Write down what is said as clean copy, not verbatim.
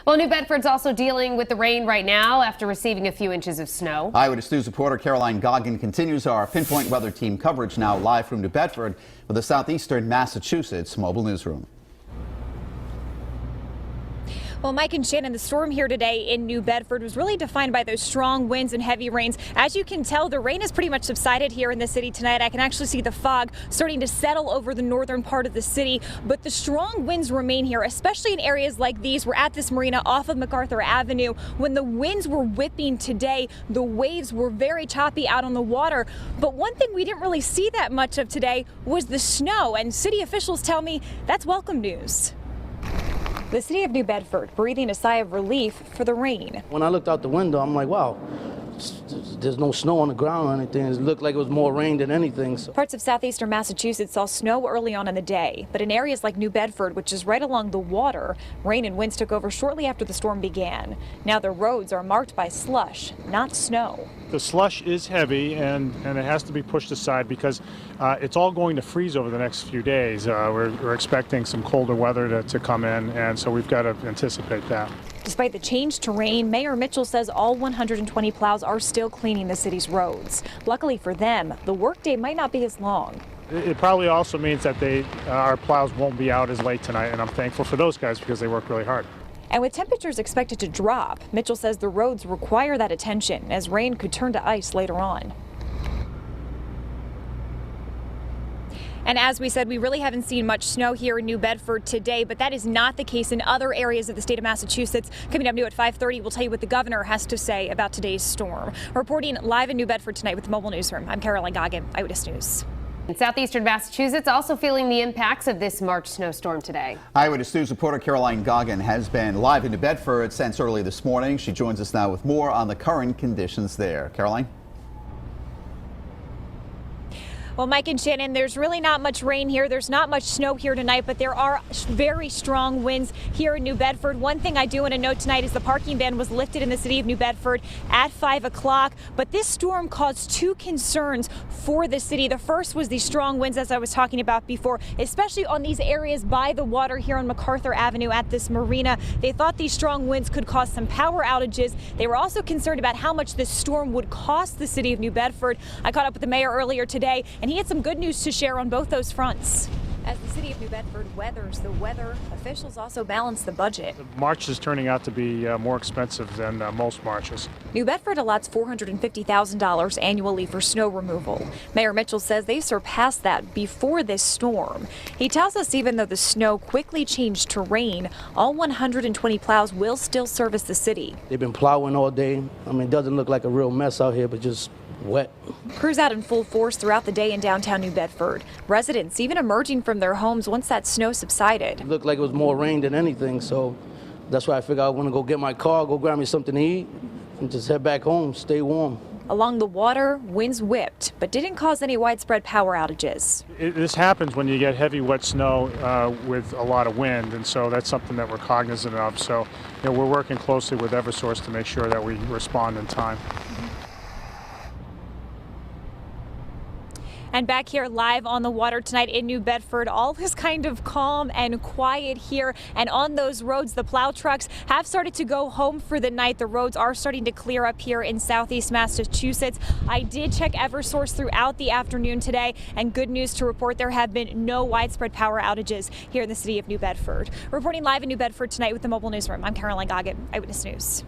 Well, New Bedford's also dealing with the rain right now after receiving a few inches of snow. Eyewitness News reporter Caroline Goggin continues our pinpoint weather team coverage now live from New Bedford with the southeastern Massachusetts mobile newsroom. Well, Mike and Shannon, the storm here today in New Bedford was really defined by those strong winds and heavy rains. As you can tell, the rain has pretty much subsided here in the city tonight. I can actually see the fog starting to settle over the northern part of the city, but the strong winds remain here, especially in areas like these. We're at this marina off of MacArthur Avenue. When the winds were whipping today, the waves were very choppy out on the water. But one thing we didn't really see that much of today was the snow, and city officials tell me that's welcome news. The city of New Bedford breathing a sigh of relief for the rain. When I looked out the window, I'm like, wow, there's no snow on the ground or anything. It looked like it was more rain than anything. So. Parts of southeastern Massachusetts saw snow early on in the day, but in areas like New Bedford, which is right along the water, rain and winds took over shortly after the storm began. Now the roads are marked by slush, not snow. The slush is heavy and it has to be pushed aside because it's all going to freeze over the next few days. We're expecting some colder weather to come in, and so we've got to anticipate that. Despite the change to rain, Mayor Mitchell says all 120 plows are still cleaning the city's roads. Luckily for them, the workday might not be as long. It probably also means that our plows won't be out as late tonight, and I'm thankful for those guys because they work really hard. And with temperatures expected to drop, Mitchell says the roads require that attention as rain could turn to ice later on. And as we said, we really haven't seen much snow here in New Bedford today, but that is not the case in other areas of the state of Massachusetts. Coming up new at 5:30, we'll tell you what the governor has to say about today's storm. Reporting live in New Bedford tonight with the Mobile Newsroom, I'm Caroline Goggin, Eyewitness News. In southeastern Massachusetts, also feeling the impacts of this March snowstorm today. Eyewitness News reporter Caroline Goggin has been live in New Bedford since early this morning. She joins us now with more on the current conditions there. Caroline? Well, Mike and Shannon, there's really not much rain here. There's not much snow here tonight, but there are very strong winds here in New Bedford. One thing I do want to note tonight is the parking ban was lifted in the city of New Bedford at 5 o'clock. But this storm caused two concerns for the city. The first was the strong winds, as I was talking about before, especially on these areas by the water here on MacArthur Avenue at this marina. They thought these strong winds could cause some power outages. They were also concerned about how much this storm would cost the city of New Bedford. I caught up with the mayor earlier today, and he had some good news to share on both those fronts. As the city of New Bedford weathers the weather, officials also balance the budget. March is turning out to be more expensive than most Marches. New Bedford allots $450,000 annually for snow removal. Mayor Mitchell says they surpassed that before this storm. He tells us even though the snow quickly changed to rain, all 120 plows will still service the city. They've been plowing all day. I mean, it doesn't look like a real mess out here, but just wet. Crews out in full force throughout the day in downtown New Bedford. Residents even emerging from their homes once that snow subsided. It looked like it was more rain than anything, so that's why I figured I want to go get my car, go grab me something to eat, and just head back home, stay warm. Along the water, winds whipped, but didn't cause any widespread power outages. This happens when you get heavy, wet snow with a lot of wind, and so that's something that we're cognizant of. So, we're working closely with Eversource to make sure that we respond in time. And back here live on the water tonight in New Bedford, all is kind of calm and quiet here. And on those roads, the plow trucks have started to go home for the night. The roads are starting to clear up here in southeast Massachusetts. I did check Eversource throughout the afternoon today, and good news to report, there have been no widespread power outages here in the city of New Bedford. Reporting live in New Bedford tonight with the Mobile Newsroom, I'm Caroline Goggin, Eyewitness News.